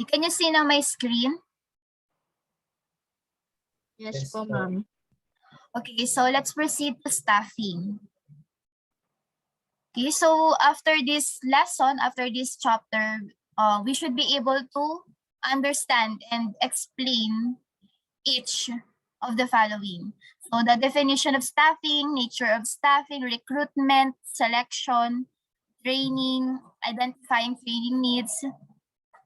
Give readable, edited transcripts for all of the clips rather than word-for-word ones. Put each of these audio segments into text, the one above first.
Can you see na my screen? Yes po, ma'am. Okay, so let's proceed to staffing. Okay, so after this lesson, after this chapter, we should be able to understand and explain each of the following. So the definition of staffing, nature of staffing, recruitment, selection, training, identifying training needs,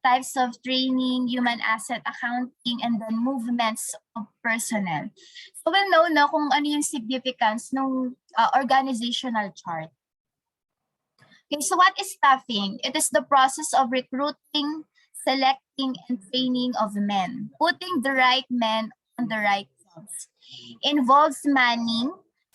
types of training, human asset accounting, and then movements of personnel. So we'll know na kung ano yung significance ng organizational chart. Okay, so what is staffing? It is the process of recruiting, selecting, and training of men, putting the right men on the right jobs. Involves manning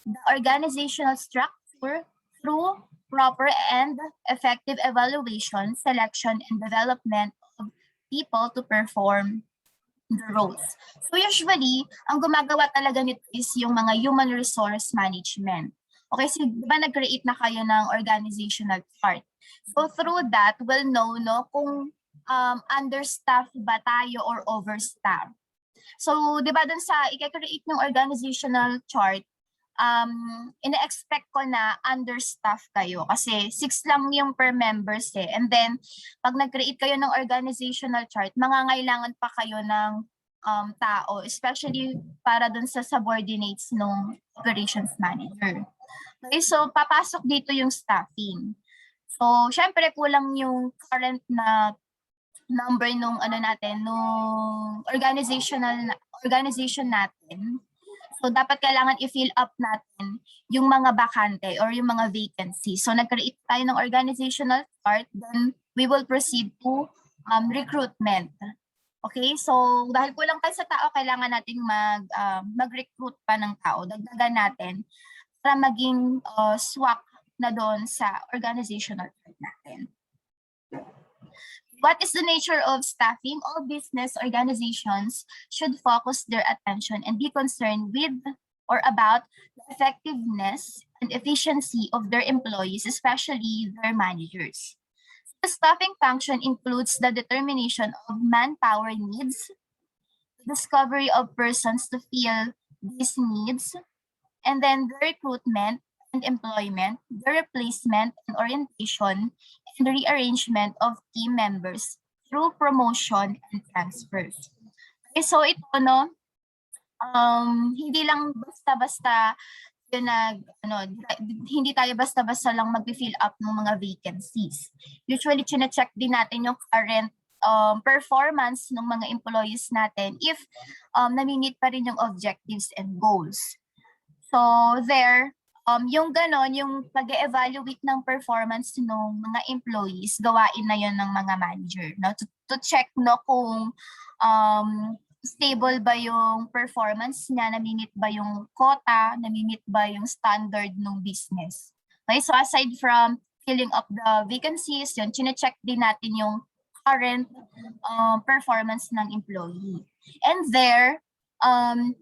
the organizational structure through proper and effective evaluation, selection, and development of people to perform the roles. So usually, ang gumagawa talaga nito is yung mga human resource management. Okay, so diba nag-create na kayo ng organizational chart. So through that, we'll know no, kung understaffed ba tayo or overstaffed. So, di ba dun sa i-create ng organizational chart, ina-expect ko na understaff kayo kasi 6 lang yung per members eh. And then, pag nag-create kayo ng organizational chart, mangangailangan pa kayo ng tao, especially para dun sa subordinates ng operations manager. Okay, so papasok dito yung staffing. So, syempre kulang yung current na number nung ano natin, nung organization natin. So dapat kailangan i-fill up natin yung mga bakante or yung mga vacancies. So nag-create tayo ng organizational chart, then we will proceed to recruitment. Okay, so dahil kulang tayo sa tao, kailangan nating mag-recruit pa ng tao, dagdagan natin para maging swak na doon sa organizational chart natin. What is the nature of staffing? All business organizations should focus their attention and be concerned with or about the effectiveness and efficiency of their employees, especially their managers. The staffing function includes the determination of manpower needs, the discovery of persons to fill these needs, and then the recruitment and employment, the replacement and orientation, and the rearrangement of team members through promotion and transfers. Okay, so ito no, hindi lang basta-basta hindi tayo basta-basta lang mag-fill up ng mga vacancies. Usually, chine-check din natin yung current performance ng mga employees natin if nami-meet pa rin yung objectives and goals. So there, yung ganon, yung pag-evaluate ng performance ng mga employees, gawain na yon ng mga manager, no? To check no kung stable ba yung performance niya, nami-meet ba yung quota, nami-meet ba yung standard ng business. Okay, so aside from filling up the vacancies, yun, chine-check din natin yung current performance ng employee. And there,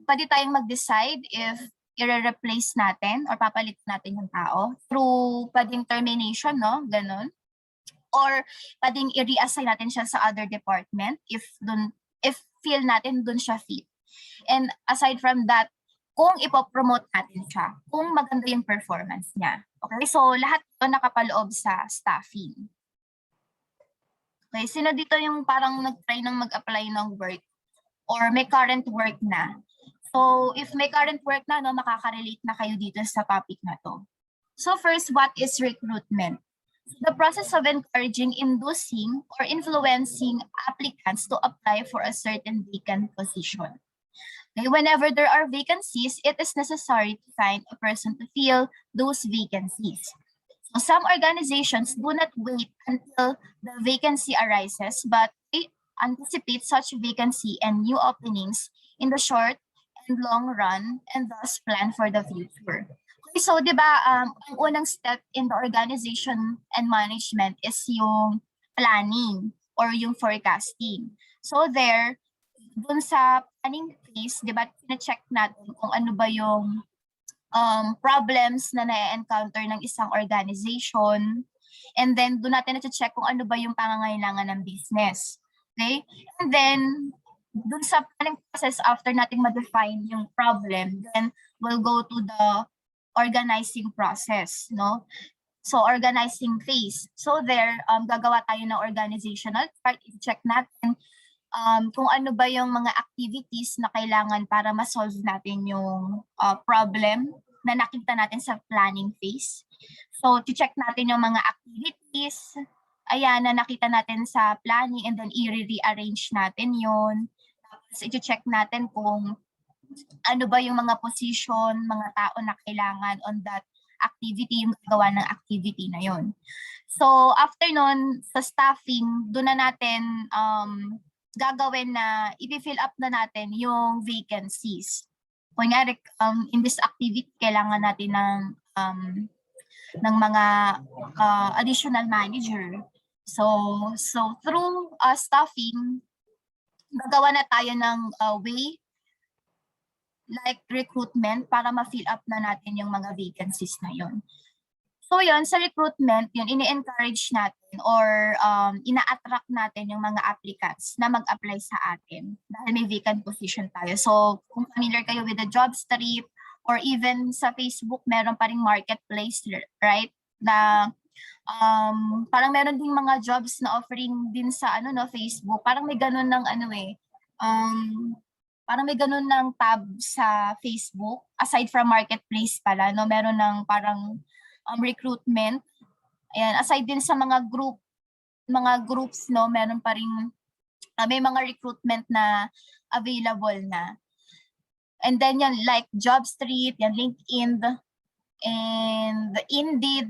pwede tayong mag-decide if i-replace natin or papalit natin yung tao through pwedeng termination, no? Ganon. Or pwedeng i-reassign natin siya sa other department if feel natin dun siya fit. And aside from that, kung ipopromote natin siya, kung maganda yung performance niya. Okay, so lahat ito nakapaloob sa staffing. Okay, sino dito yung parang nag-try ng mag-apply ng work or may current work na? So if may current work na, no, makaka-relate na kayo dito sa topic na to. So first, what is recruitment? The process of encouraging, inducing, or influencing applicants to apply for a certain vacant position. Okay, whenever there are vacancies, it is necessary to find a person to fill those vacancies. So some organizations do not wait until the vacancy arises, but they anticipate such vacancy and new openings in the short and long run and thus plan for the future. Okay, so di ba ang unang step in the organization and management is yung planning or yung forecasting. So there, dun sa planning phase, di ba, na-check natin kung ano ba yung problems na na-encounter ng isang organization. And then doon natin na-check kung ano ba yung pangangailangan ng business. Okay? And then, dun sa planning process, after nating ma-define yung problem, then we'll go to the organizing process, no? So, organizing phase. So, there, gagawa tayo ng organizational chart. I-check natin kung ano ba yung mga activities na kailangan para ma-solve natin yung problem na nakita natin sa planning phase. So, i-check natin yung mga activities, ayan, na nakita natin sa planning, and then i-rearrange natin yun. Tapos, i-check natin kung ano ba yung mga position, mga tao na kailangan on that activity, yung gagawa ng activity na yun. So, after nun, sa staffing, doon na natin gagawin na i-fill up na natin yung vacancies. Kunyari, in this activity, kailangan natin ng mga additional manager. So through staffing, gagawa na tayo ng way like recruitment para ma-fill up na natin yung mga vacancies na yun. So yun, sa recruitment, yun, ini-encourage natin or ina-attract natin yung mga applicants na mag-apply sa atin dahil may vacant position tayo. So kung familiar kayo with the job street or even sa Facebook, meron pa ring marketplace, right? Na parang meron ding mga jobs na offering din sa Facebook. Parang may ganun ng parang may ganun ng tab sa Facebook aside from marketplace pala, no? Meron ng parang recruitment. Ayan, aside din sa mga groups, no, meron pa ring may mga recruitment na available na. And then yan, like Jobstreet, yan, LinkedIn, and Indeed.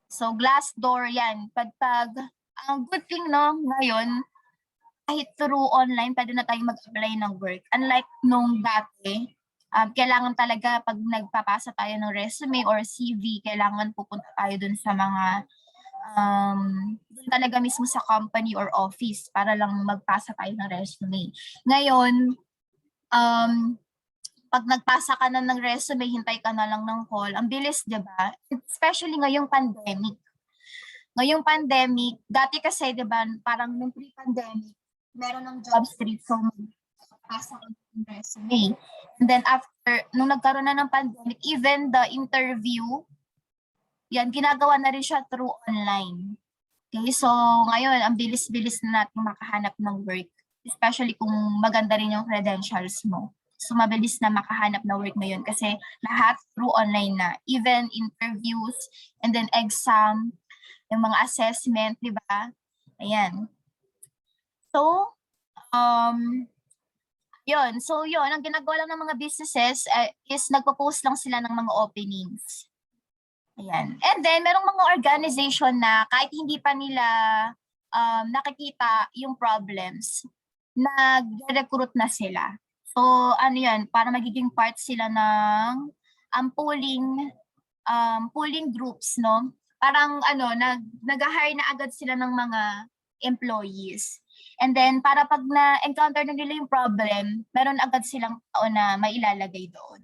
So Glassdoor, yan. Ang good thing, no, ngayon, kahit through online, pwede na tayong mag-apply ng work. Unlike nung dati, kailangan talaga pag nagpapasa tayo ng resume or CV, kailangan pupunta tayo dun sa mga dun talaga mismo sa company or office para lang magpasa tayo ng resume. Ngayon, pag nagpasa ka na ng resume, hintay ka na lang ng call. Ang bilis, di ba? Especially ngayong pandemic. Ngayong pandemic, dati kasi, di ba, parang nung pre-pandemic, meron ng job street, so magpasa ka ng resume. And then after, nung nagkaroon na ng pandemic, even the interview, yan, ginagawa na rin siya through online. Okay, so ngayon, ang bilis-bilis na natin makahanap ng work, especially kung maganda rin yung credentials mo. So mabilis na makahanap na work ngayon kasi lahat through online na. Even interviews, and then exam, yung mga assessment, di ba? Ayan. So, yun. So, yun. Ang ginagawa lang ng mga businesses is nagpo-post lang sila ng mga openings. Ayan. And then, merong mga organization na kahit hindi pa nila nakikita yung problems, nag-recruit na sila. So, ano yan, para magiging part sila ng pooling groups, no? Parang nag-hire na agad sila ng mga employees. And then, para pag na-encounter na nila yung problem, meron agad silang tao na mailalagay doon.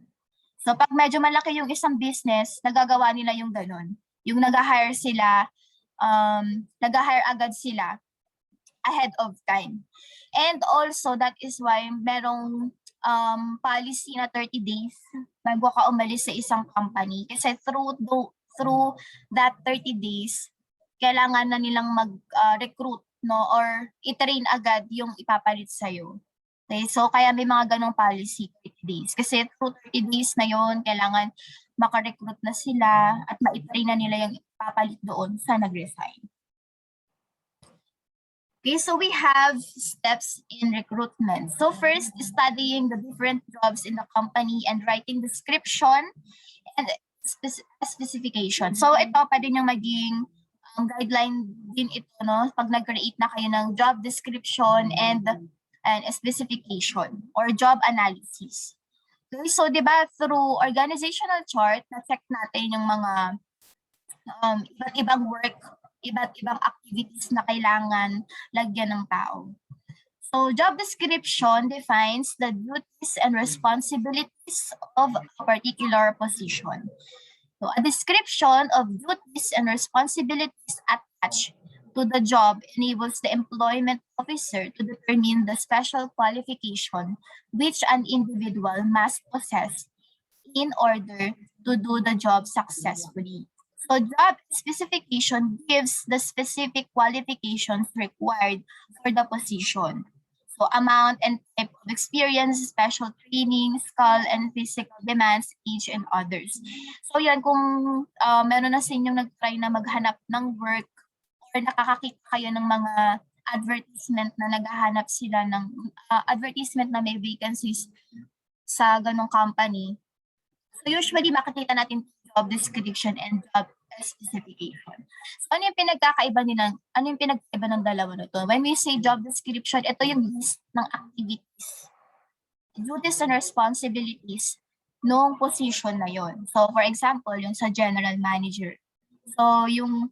So, pag medyo malaki yung isang business, nagagawa nila yung ganun. Yung nag-hire agad sila ahead of time. And also, that is why merong policy na 30 days bago ka umalis sa isang company. Kasi through that 30 days, kailangan na nilang mag-recruit, no, or i-train agad yung ipapalit sa'yo. Okay, so kaya may mga ganong policy 30 days. Kasi through 30 days na yon, kailangan maka-recruit na sila at ma-train na nila yung ipapalit doon sa nag-resign. Okay, so we have steps in recruitment. So first, studying the different jobs in the company and writing description and specification. So ito pa din yung maging guideline din ito, no? Pag nag-create na kayo ng job description and specification or job analysis. Okay, so di ba through organizational chart, na-check natin yung mga iba't ibang work, iba't ibang activities na kailangan lagyan ng tao. So job description defines the duties and responsibilities of a particular position. So a description of duties and responsibilities attached to the job enables the employment officer to determine the special qualification which an individual must possess in order to do the job successfully. So job specification gives the specific qualifications required for the position. So amount and type of experience, special training, skill and physical demands, age, and others. So yan, kung meron na sa inyong nag-try na maghanap ng work or nakakakita kayo ng mga advertisement na naghahanap sila ng advertisement na may vacancies sa ganong company. So usually makikita natin job description and job specification. So ano yung pinagkakaiba ng dalawa na to? When we say job description, ito yung list ng activities, duties and responsibilities nung position na yon. So for example, yung sa general manager. So yung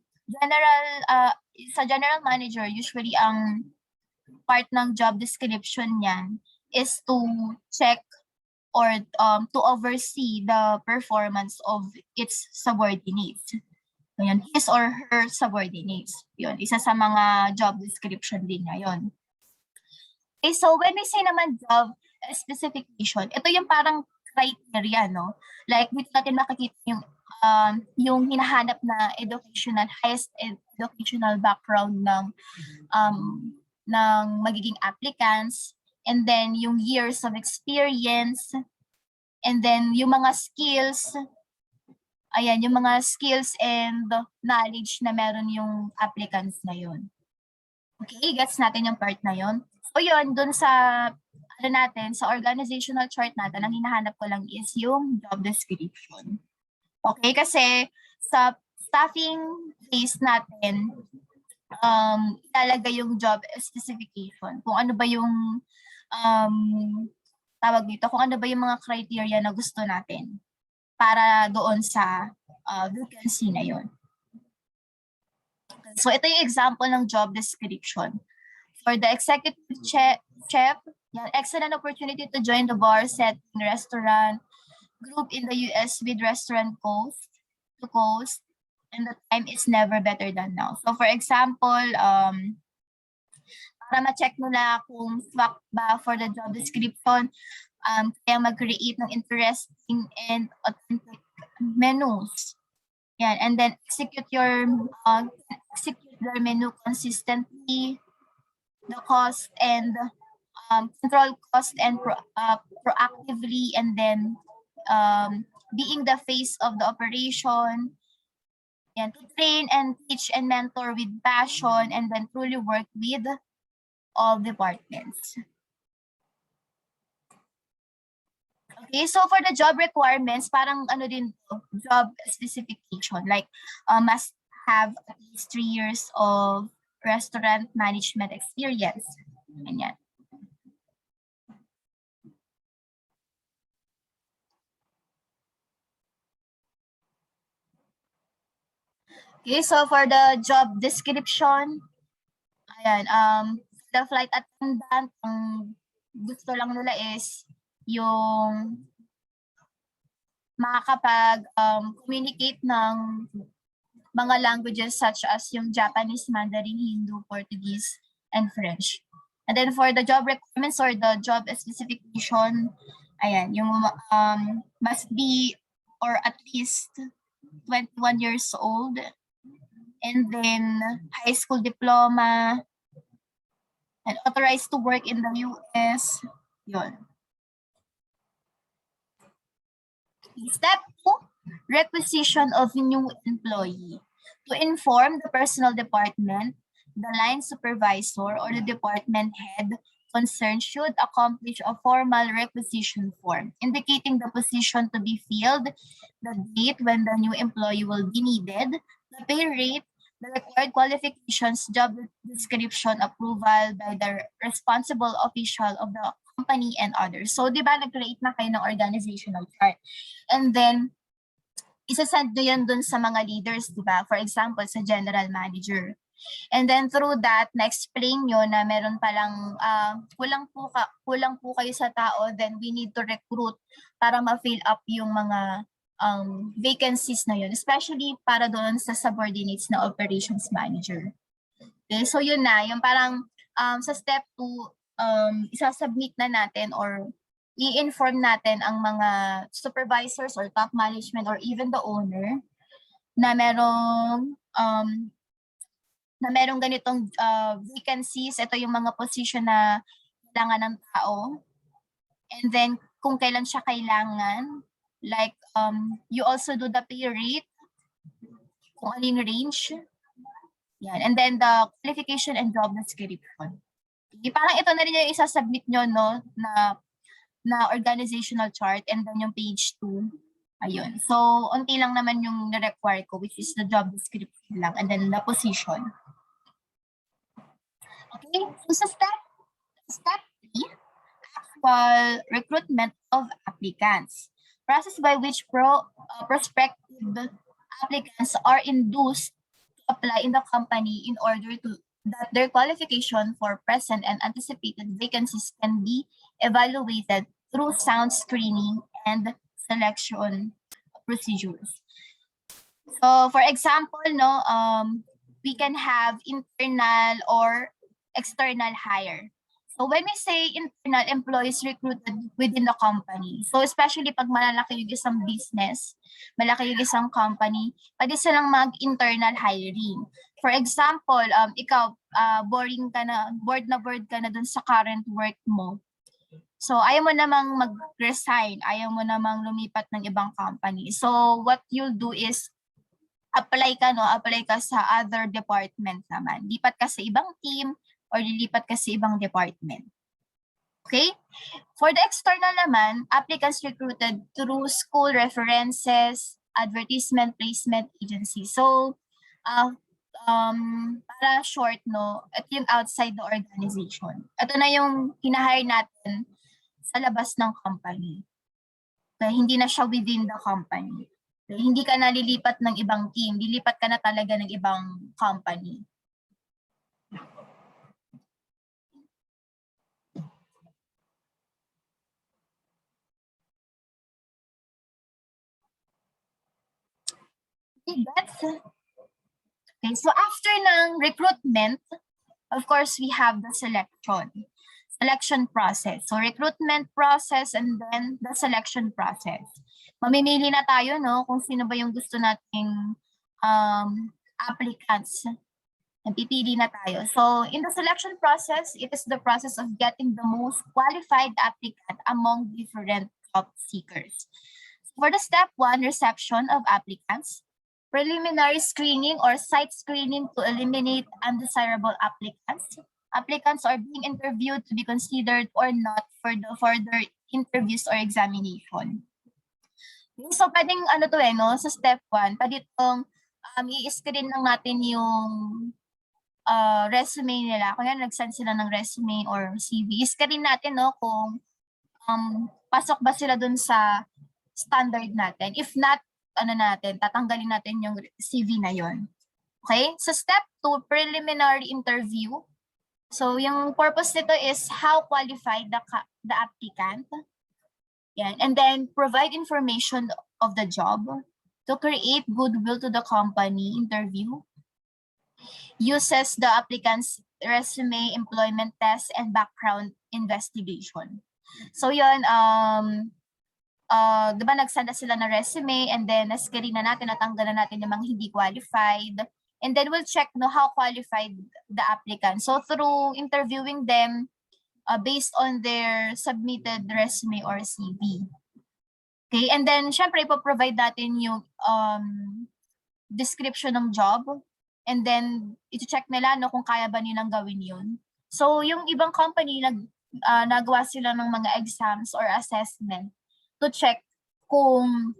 sa general manager, usually ang part ng job description niyan is to check or to oversee the performance of its subordinates. Yun, his or her subordinates. Yun, isa sa mga job description din niya yun. Okay, so when we say naman job specification, ito yung parang criteria, no? Like, dito natin makikita yung hinahanap na highest educational background ng magiging applicants, and then yung years of experience, and then yung mga skills, ayan, yung mga skills and knowledge na meron yung applicants na yun. Okay, gets natin yung part na yun. So yun, dun sa sa organizational chart natin, ang hinahanap ko lang is yung job description. Okay, kasi sa staffing phase natin, ilalagay yung job specification. Kung ano ba yung tawag dito, kung ano ba yung mga criteria na gusto natin para doon sa vacancy na yun. So ito yung example ng job description. For the executive chef, excellent opportunity to join the bar setting restaurant group in the US with restaurant coast to coast, and the time is never better than now. So for example, para ma-check nila kung swak ba for the job description, kaya mag-create ng interesting and authentic menus. Yan, and then execute your menu consistently, the cost and control cost and proactively, and then being the face of the operation. Yan, to train and teach and mentor with passion, and then truly work with all departments. Okay, so for the job requirements, parang ano din to, job specification, like must have at least 3 years of restaurant management experience. Ganyan. Okay, so for the job description, ayan, the flight attendant, ang gusto lang nila is yung makakapag-communicate ng mga languages such as yung Japanese, Mandarin, Hindu, Portuguese, and French. And then for the job requirements or the job specification, ayan, yung must be or at least 21 years old, and then high school diploma, and authorized to work in the US. Yun. Step 2, requisition of new employee. To inform the personnel department, the line supervisor or the department head concerned should accomplish a formal requisition form indicating the position to be filled, the date when the new employee will be needed, the pay rate, the required qualifications, job description, approval by the responsible official of the company, and others. So, di ba, nag-create na kayo ng organizational chart. And then, isasend nyo yan dun sa mga leaders, di ba? For example, sa general manager. And then, through that, na-explain nyo na meron palang kulang po kayo sa tao, then we need to recruit para ma-fill up yung mga vacancies na yun, especially para doon sa subordinates na operations manager. Okay, so yun na, yung parang sa step 2, isasubmit na natin or i-inform natin ang mga supervisors or top management or even the owner na merong ganitong vacancies. Ito yung mga position na kailangan ng tao. And then kung kailan siya kailangan, like you also do the pay rate, kung ano yung range. Yan. And then the qualification and job description. Parang ito na rin yung isasubmit nyo, no, na organizational chart, and then yung page 2. Ayun. So, unti lang naman yung na-require ko, which is the job description lang, and then the position. Okay, so sa step 3, actual recruitment of applicants. Process by which prospective applicants are induced to apply in the company in order to that their qualification for present and anticipated vacancies can be evaluated through sound screening and selection procedures. So, for example, no, we can have internal or external hire. So, when we say internal employees recruited within the company, so especially pag malalaki yung isang business, malaki yung isang company, pwede silang mag-internal hiring. For example, ikaw, bored ka na dun sa current work mo. So, ayaw mo namang mag-resign, ayaw mo namang lumipat ng ibang company. So, what you'll do is, apply ka sa other department naman. Lipat ka sa ibang team or lilipat ka sa ibang department. Okay? For the external naman, applicants recruited through school references, advertisement, placement agency. So, para short, no, ito yung outside the organization. Ito na yung hinahire natin sa labas ng company. Okay? Hindi na siya within the company. Okay? Hindi ka na lilipat ng ibang team, lilipat ka na talaga ng ibang company. Okay, so after ng recruitment, of course, we have the selection process. So recruitment process and then the selection process. Mamimili na tayo, no, kung sino ba yung gusto nating applicants. Napipili na tayo. So in the selection process, it is the process of getting the most qualified applicant among different job seekers. For the step 1, reception of applicants, preliminary screening or site screening to eliminate undesirable applicants. Applicants are being interviewed to be considered or not for the further interviews or examination. So, pwedeng sa step 1, pwede itong i-screen lang natin yung resume nila. Kung yan, nag-send sila ng resume or CV, i-screen natin, no, kung pasok ba sila dun sa standard natin. If not, tatanggalin natin yung CV na yon. Okay? So step 2, preliminary interview. So yung purpose nito is how qualified the applicant. Yan. And then provide information of the job to create goodwill to the company. Interview uses the applicant's resume, employment test, and background investigation. So yun, diba nagsend na sila na resume, and then na-screen na natin, natanggalan natin yung mga hindi qualified, and then we'll check how qualified the applicant. So through interviewing them based on their submitted resume or CV. Okay, and then syempre ipoprovide natin yung description ng job, and then iti-check nila kung kaya ba nilang gawin yun. So yung ibang company nagawa sila ng mga exams or assessment to check kung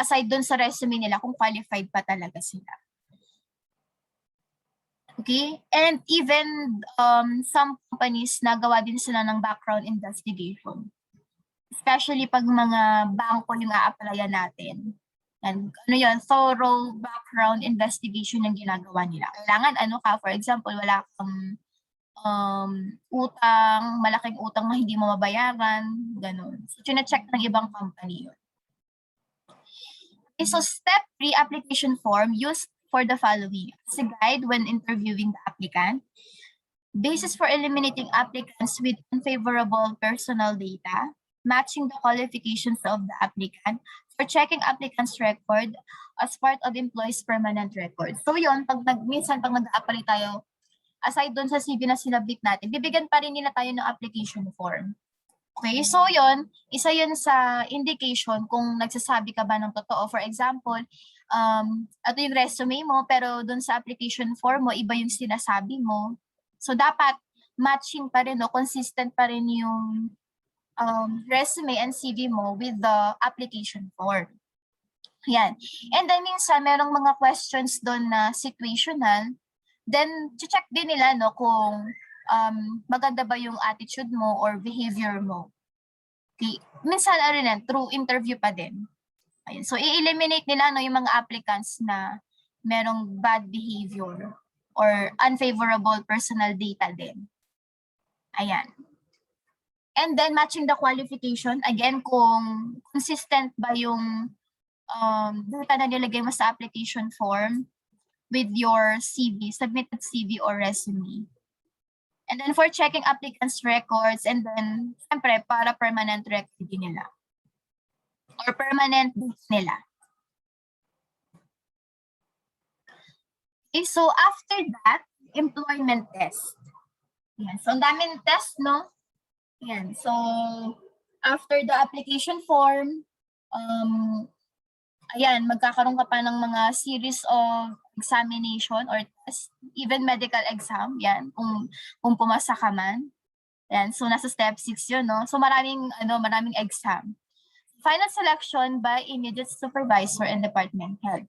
aside dun sa resume nila, kung qualified pa talaga sila. Okay? And even some companies nagawa din sila ng background investigation. Especially pag mga bangko yung a-applyan natin. And thorough background investigation yung ginagawa nila. Kailangan for example, wala kang utang, malaking utang na hindi mo mabayaran, ganun. So, chine-check ng ibang company yun. Okay, so step 3, application form. Use for the following. As a guide when interviewing the applicant, basis for eliminating applicants with unfavorable personal data, matching the qualifications of the applicant, for checking applicant's record as part of employee's permanent record. So yun, minsan pag nag-apply tayo, aside dun sa CV na sinabit natin, bibigyan pa rin nila tayo ng application form. Okay, so yun, isa yun sa indication kung nagsasabi ka ba ng totoo. For example, ito yung resume mo, pero dun sa application form mo, iba yung sinasabi mo. So dapat matching pa rin, no? Consistent pa rin yung resume and CV mo with the application form. Yan. And then minsan, merong mga questions doon na situational. Then, check din nila no, kung maganda ba yung attitude mo or behavior mo. Okay. Minsan, through interview pa din. Ayun. So, i-eliminate nila no, yung mga applicants na merong bad behavior or unfavorable personal data din. Ayan. And then, matching the qualification, again, kung consistent ba yung data na nilagay mo sa application form with your CV, submitted CV or resume. And then for checking applicants' records, and then, siyempre, para permanent record nila. Or permanent dates nila. Okay, so after that, employment test. Yan. So, ang daming test, no? Yan. So, after the application form, ayan, magkakaroon ka pa ng mga series of examination or test, even medical exam, yan, kung pumasa ka man. Yan, so nasa step 6 yun, no? So maraming exam. Final selection by immediate supervisor and department head.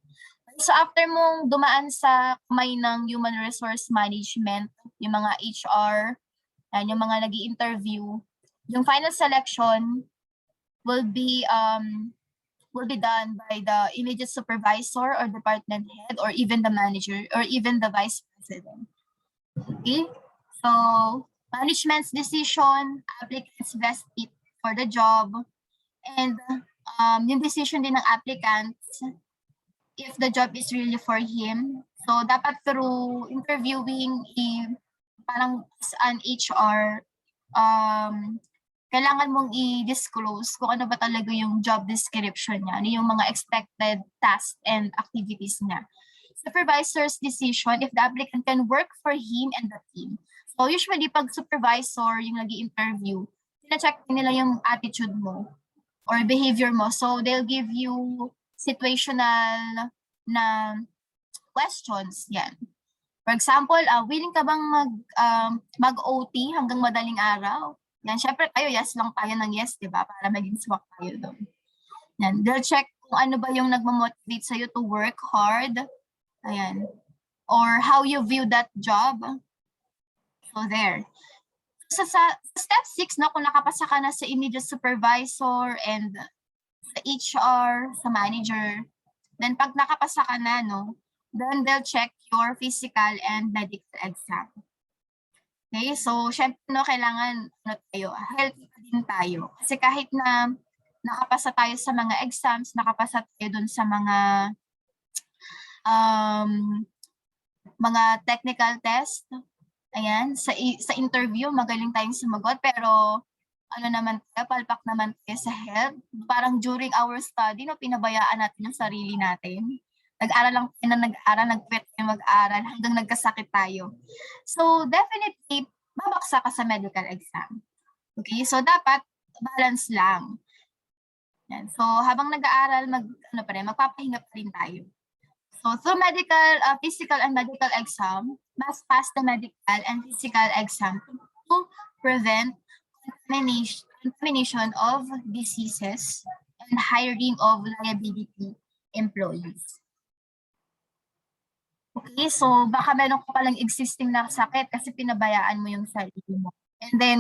So after mong dumaan sa kamay ng human resource management, yung mga HR, yan, yung mga nag-i-interview, yung final selection will be done by the immediate supervisor or department head or even the manager or even the vice president. Okay? So, management's decision, applicant's best fit for the job, and yung decision din ng applicant if the job is really for him. So, dapat through interviewing, parang as an HR, kailangan mong i-disclose kung ano ba talaga yung job description niya, ano yung mga expected tasks and activities niya. Supervisor's decision if the applicant can work for him and the team. So usually pag supervisor yung nag-i-interview, sina-check nila yung attitude mo or behavior mo. So they'll give you situational na questions. Yan. For example, willing ka bang mag-OT hanggang madaling araw? Yan, syempre tayo, yes lang tayo ng yes, di ba? Para maging swak tayo doon. Yan, they'll check kung ano ba yung nagmamotivate sa'yo to work hard. Ayan. Or how you view that job. So there. So sa step 6, no, kung nakapasa ka na sa immediate supervisor and sa HR, sa manager, then pag nakapasa ka na, no, then they'll check your physical and medical exam. Okay, so syempre no, kailangan healthy din tayo. Kasi kahit na nakapasa tayo sa mga exams, nakapasa tayo dun sa mga technical test, ayan, sa interview, magaling tayong sumagot, pero palpak naman tayo sa health. Parang during our study, no, pinabayaan natin yung sarili natin. Nag-aral lang tayo na nag-aral, nag-quit tayo mag-aral hanggang nagkasakit tayo. So, definitely, babaksa ka sa medical exam. Okay? So, dapat balance lang. Yan. So, habang nag-aaral, magpapahinga pa rin tayo. So, through physical and medical exam, must pass the medical and physical exam to prevent contamination of diseases and hiring of liability employees. Okay, so baka meron ka palang existing na sakit kasi pinabayaan mo yung sarili mo. And then,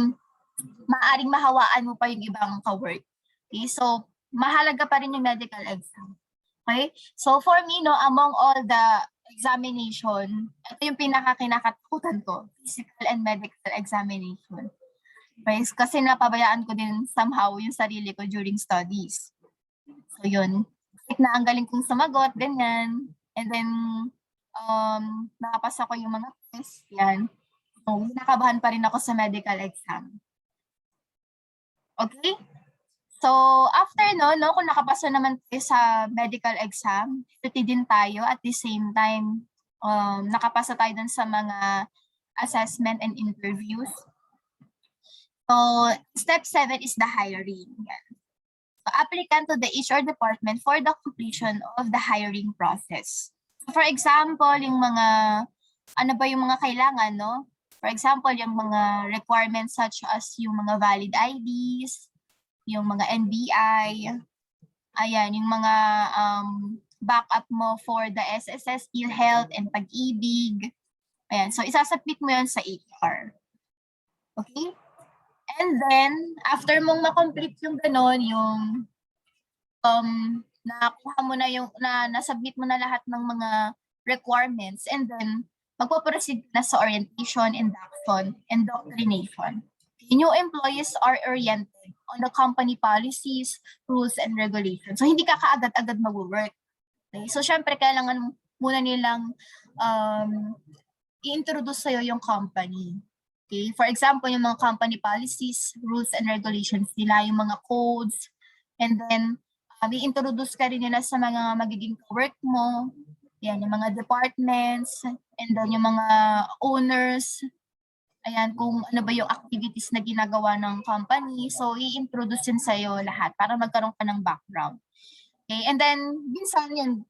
maaring mahawaan mo pa yung ibang ka-work. Okay, so mahalaga pa rin yung medical exam. Okay, so for me, no, among all the examination, ito yung pinaka-kinakatakutan ko, physical and medical examination. Okay, kasi napabayaan ko din somehow yung sarili ko during studies. So yun, kahit na ang galing kong sumagot, ganyan. And then, nakapasa ko yung mga tests, yan. So, nakabahan pa rin ako sa medical exam. Okay? So, after no, kung nakapasa naman tayo sa medical exam, duty din tayo at the same time, nakapasa tayo dun sa mga assessment and interviews. So, step 7 is the hiring. Yan. So, applicant to the HR department for the completion of the hiring process. So, for example, yung mga, ano ba yung mga kailangan, no? For example, yung mga requirements such as yung mga valid IDs, yung mga NBI, ayan, yung mga backup mo for the FSSC, health and pag-ibig. Ayan, so isasubmit mo yan sa HR. Okay? And then, after mong makomplete yung ganon, yung nakuha mo na yung, nasubmit mo na lahat ng mga requirements, and then, magpo-proceed na sa orientation, induction, and indoctrination. New employees are oriented on the company policies, rules, and regulations. So, hindi ka kaagad-agad mag-work. Okay? So, syempre, kailangan muna nilang i-introduce sa'yo yung company. Okay? For example, yung mga company policies, rules, and regulations nila, yung mga codes, and then, i-introduce ka rin nila sa mga magiging work mo, yan, yung mga departments, and then yung mga owners, ayan, kung ano ba yung activities na ginagawa ng company. So, i-introduce yun sa'yo lahat para magkaroon ka ng background. Okay, and then, minsan yun,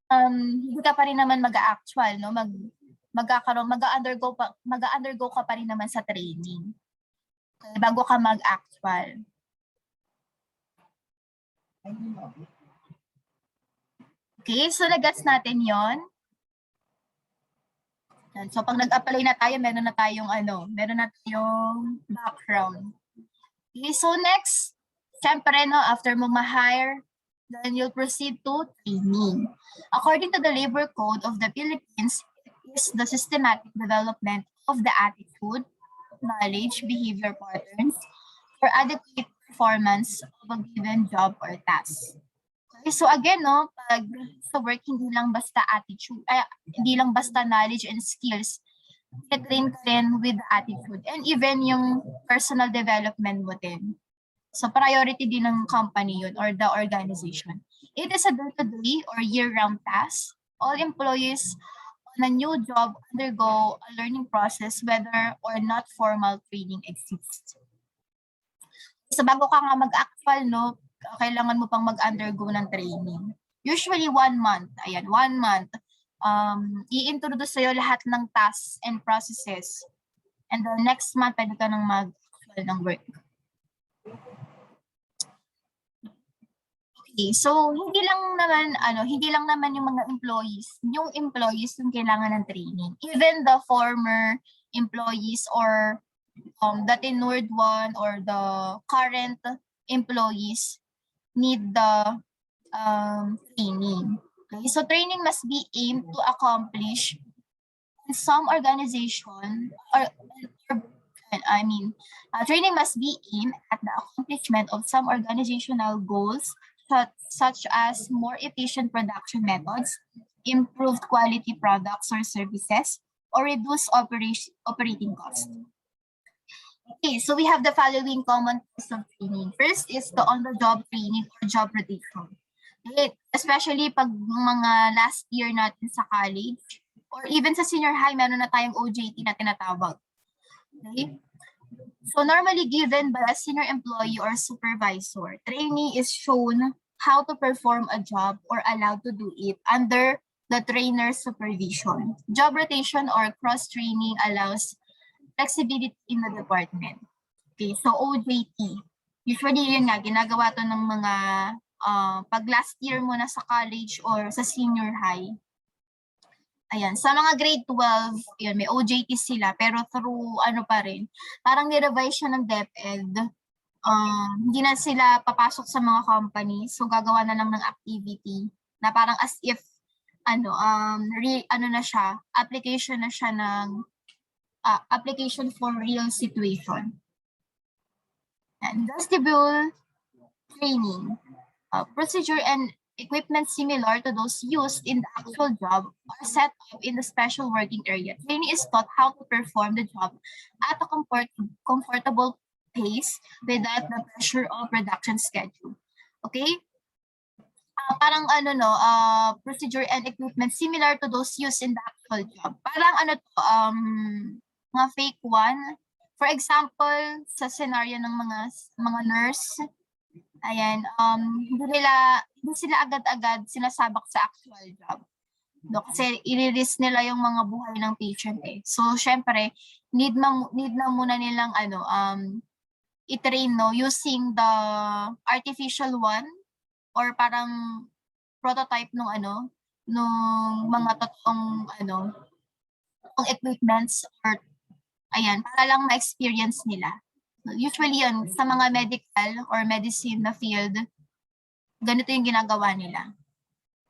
hindi ka pa rin naman mag-actual, no? Mag-undergo ka pa rin naman sa training. Okay, bago ka mag-actual. Okay, so nagets natin yon. So pag nag-apply na tayo, meron na tayong background. Okay, so next, syempre no, after mo ma-hire, then you'll proceed to training. According to the Labor Code of the Philippines, it is the systematic development of the attitude, knowledge, behavior patterns for adequate performance of a given job or task. Okay, so again, no, pag sa work, hindi lang basta attitude, hindi lang basta knowledge and skills. I-train ka rin with attitude and even yung personal development mo din. So priority din ng company yun or the organization. It is a day-to-day or year-round task. All employees on a new job undergo a learning process whether or not formal training exists. So bago ka nga mag-actual, no, kailangan mo pang mag-undergo ng training. Usually 1 month. Ayan, 1 month. I-introduce sa'yo lahat ng tasks and processes. And the next month, pwede ka nang mag-actual ng work. Okay, so hindi lang naman yung mga employees yung kailangan ng training. Even the former employees or the tenured one or the current employees need the training. Okay, so training must be aimed to accomplish some organization training must be aimed at the accomplishment of some organizational goals such as more efficient production methods, improved quality products or services, or reduced operating costs. Okay, so we have the following common types of training. First is the on-the-job training or job rotation. Okay, especially pag mga last year natin sa college or even sa senior high, meron na tayong OJT na tinatawag. Okay? So normally given by a senior employee or supervisor, trainee is shown how to perform a job or allowed to do it under the trainer's supervision. Job rotation or cross-training allows flexibility in the department. Okay, so OJT. Usually yun nga, ginagawa to ng mga pag last year mo na sa college or sa senior high. Ayan, sa mga grade 12, yun, may OJT sila, pero through pa rin, parang ni-revise siya ng DepEd. Hindi na sila papasok sa mga company, so gagawa na lang ng activity na parang as if, na siya, application na siya ng application for real situation. And vestibule training, procedure and equipment similar to those used in the actual job are set up in the special working area. Trainee is taught how to perform the job at a comfortable pace without the pressure of production schedule. Okay? Parang ano no, procedure and equipment similar to those used in the actual job. Parang ano to, mga fake one. For example, sa scenario ng mga nurse, ayan, hindi sila agad-agad sinasabak sa actual job. No, kasi i-risk nila yung mga buhay ng patient eh. So, syempre, need na muna nilang i-train no, using the artificial one or parang prototype nung mga totoong equipments or ayan, para lang ma-experience nila. Usually yun, sa mga medical or medicine na field, ganito yung ginagawa nila.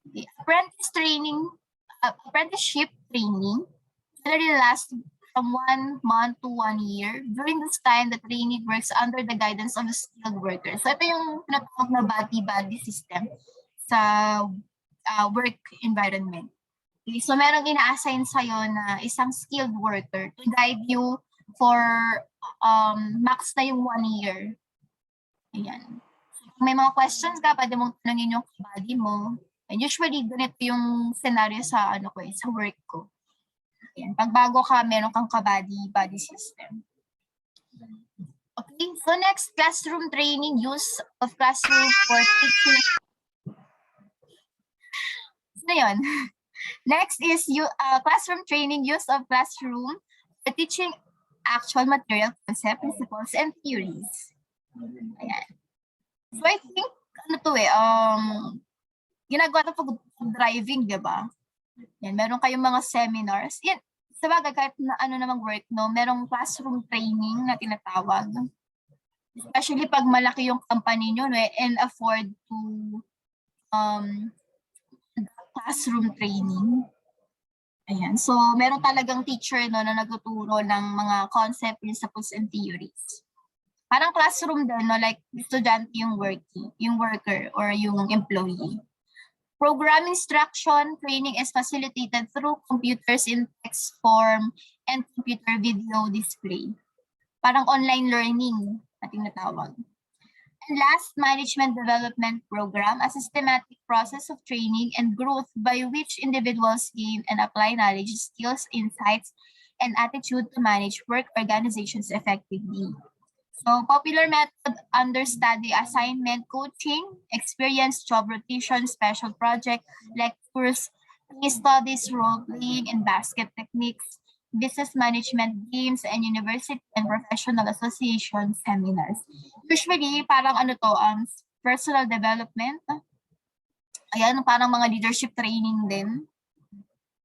The apprenticeship training generally lasts from 1 month to 1 year. During this time, the trainee works under the guidance of a skilled worker. So ito yung tinatawag na body-body system sa work environment. Okay, so merong ina-assign sa'yo na isang skilled worker to guide you for max na yung 1 year. Ayan. Kung may mga questions ka, pwede mong tanongin yung kabady mo. And usually, ganito yung scenario sa sa work ko. Ayan. Pag bago ka, meron kang body system. Okay, so next, classroom training, use of classroom for teaching. So yun. Next is classroom training, use of classroom for teaching actual material, concept, principles, and theories. Ayan. So I think, ginagawa ito pag driving, di ba? Yan, meron kayong mga seminars. Yan, sa bagay, kahit na namang work, no, merong classroom training na tinatawag. Especially pag malaki yung company nyo, no, and afford to classroom training. Ayan. So, meron talagang teacher no, na nagtuturo ng mga concept, principles, and theories. Parang classroom din, no, like estudyante yung worker or yung employee. Program instruction training is facilitated through computers in text form and computer video display. Parang online learning na tinatawag. And last, management development program, a systematic process of training and growth by which individuals gain and apply knowledge, skills, insights, and attitude to manage work organizations effectively. So, popular method, understudy, assignment, coaching, experience, job rotation, special project, lectures, case studies, role-playing, and basket techniques, business management, games, and university and professional association seminars. Usually, parang personal development. Ayan, parang mga leadership training din.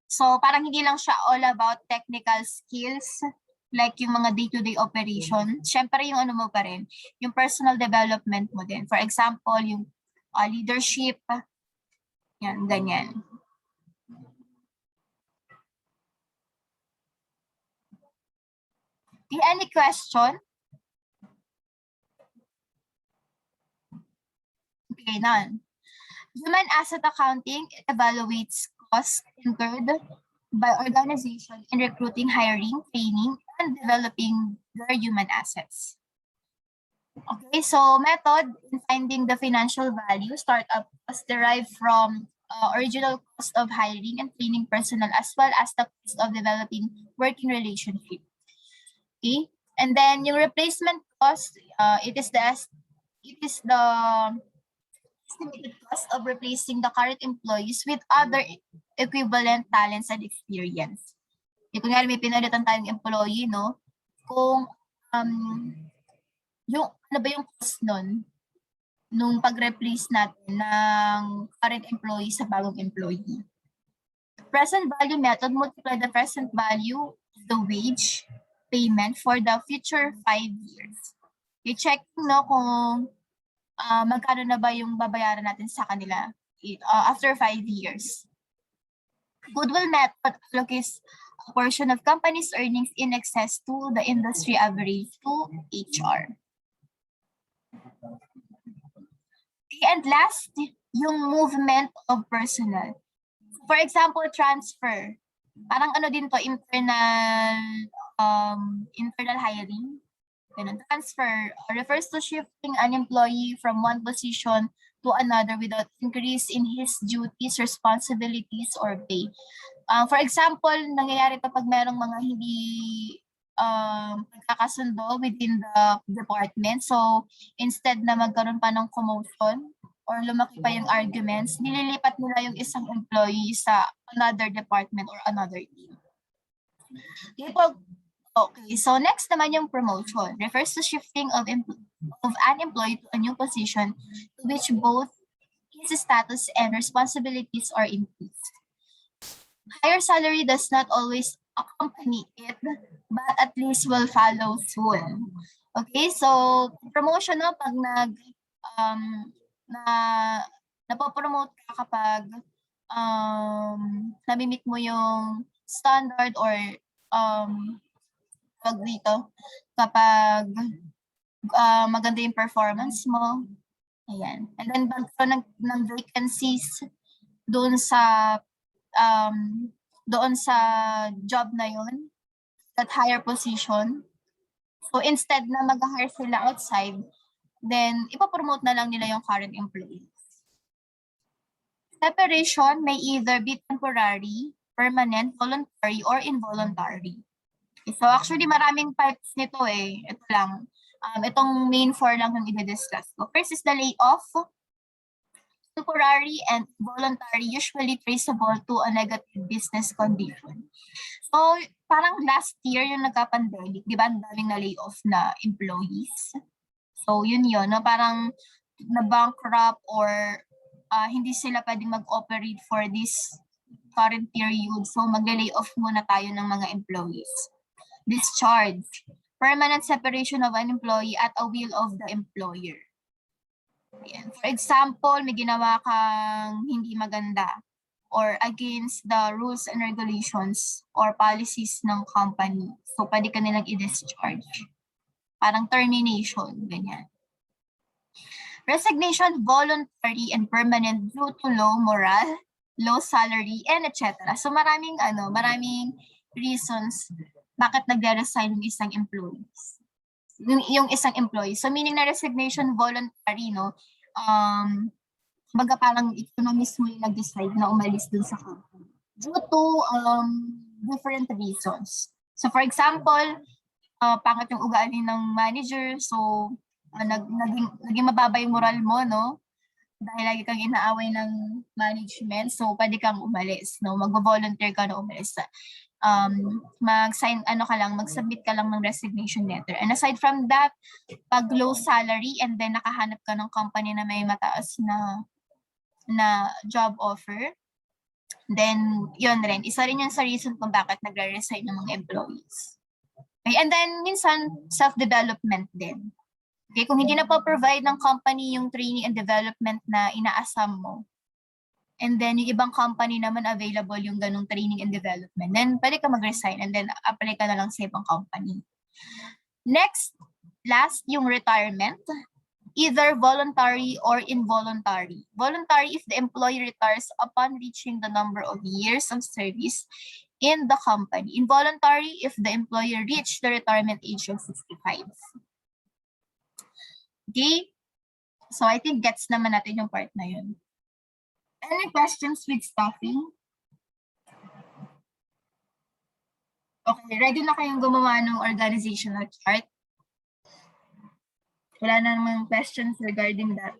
So, parang hindi lang siya all about technical skills, like yung mga day-to-day operation. Siyempre, yung mo pa rin, yung personal development mo din. For example, yung leadership, yan, ganyan. Any question? Okay, none. Human asset accounting evaluates costs incurred by organization in recruiting, hiring, training, and developing their human assets. Okay, so method in finding the financial value, startup costs derived from original cost of hiring and training personnel as well as the cost of developing working relationship. Okay, and then yung replacement cost, it is the estimated cost of replacing the current employees with other equivalent talents and experience. Kung nga may pinalitan tayong employee, no? Kung yung yung cost nun nung pag-replace natin ng current employee sa bagong employee. Present value method, multiply the present value of the wage payment for the future 5 years. I-check no kung magkano na ba yung babayaran natin sa kanila after 5 years. Goodwill method allocates a portion of company's earnings in excess to the industry average to HR. And last, yung movement of personnel. For example, transfer. Parang ano din to, internal hiring. Ganun. Transfer refers to shifting an employee from one position to another without increase in his duties, responsibilities, or pay. For example, nangyayari to pag merong mga hindi pagkakasundo within the department. So, instead na magkaroon pa ng commotion or lumaki pa yung arguments, nililipat nila yung isang employee sa another department or another team. Okay, so next naman yung promotion. Refers to shifting of an employee to a new position to which both his status and responsibilities are increased. Higher salary does not always accompany it, but at least will follow soon. Okay, so promotion no, pag napopromote ka kapag namimit mo yung standard or pag dito, kapag maganda yung performance mo. Ayan. And then magkaroon ng vacancies doon sa job na yun, that higher position. So instead na mag-hire sila outside, then ipapromote na lang nila yung current employees. Separation may either be temporary, permanent, voluntary, or involuntary. So actually maraming types nito eh. Ito lang. Itong main four lang yung i-discuss ko. First is the layoff. Temporary and voluntary, usually traceable to a negative business condition. So parang last year yung nagka-pandemic, di ba? Ang daming na-layoff na employees. So yun, no? Parang na-bankrupt or hindi sila pwedeng mag-operate for this current period. So magle-layoff muna tayo ng mga employees. Discharge. Permanent separation of an employee at a will of the employer. Ayan. For example, may ginawa kang hindi maganda or against the rules and regulations or policies ng company. So, pwede ka nilang i-discharge. Parang termination, ganyan. Resignation, voluntary and permanent due to low morale, low salary, and etc. So, maraming reasons bakit nagre-resign yung isang employee. Yung isang employee. So meaning na resignation voluntary, no? Baga parang ito na mismo yung nag-decide na umalis dun sa company. Due to different reasons. So for example, pangit yung ugali ng manager, so naging mababa yung moral mo, no? Dahil lagi kang inaaway ng management, so pwede kang umalis, no? Mag-volunteer ka na umalis. Mag-submit ka lang ng resignation letter. And aside from that, pag low salary and then nakahanap ka ng company na may mataas na job offer, then yun rin. Isa rin yun sa reason kung bakit nagre-resign ng mga employees. Okay, and then minsan self-development din. Okay, kung hindi na po-provide ng company yung training and development na inaasam mo, and then yung ibang company naman available yung ganong training and development, then pwede ka mag-resign and then apply ka na lang sa ibang company. Next, last, yung retirement. Either voluntary or involuntary. Voluntary if the employee retires upon reaching the number of years of service in the company. Involuntary if the employee reached the retirement age of 65. Okay? So I think gets naman natin yung part na yun. Any questions with staffing? Okay, ready na kayong gumawa ng organizational chart? Wala na namang questions regarding that.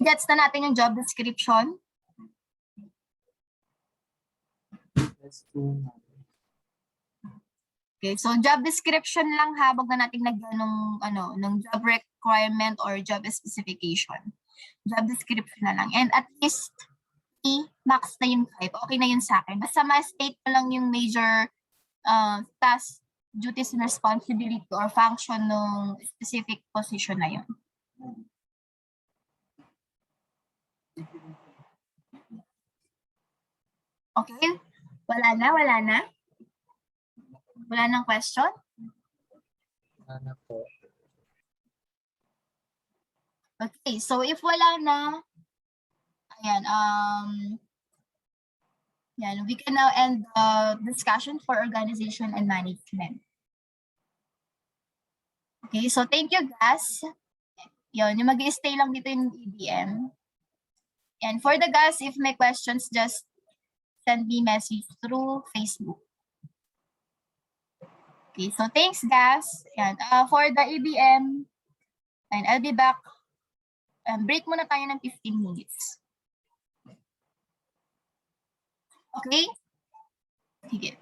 Gets na natin yung job description. Okay, so job description lang ha, wag na natin lagyan ng job requirement or job specification. Job description na lang. And at least max na yung type. Okay na yun sa akin. Basta ma-state na lang yung major task, duties and responsibility or function ng specific position na yun. Okay? Wala na? Wala nang question? Ano po? Okay, so if wala na, ayan, yan, we can now end the discussion for organization and management. Okay, so thank you guys. Yun, yung mag-i-stay lang dito yung EBM. And for the guys, if may questions, just send me message through Facebook. Okay, so thanks guys. Yan, for the EBM, and I'll be back. Break muna tayo ng 15 minutes. Okay? Sige.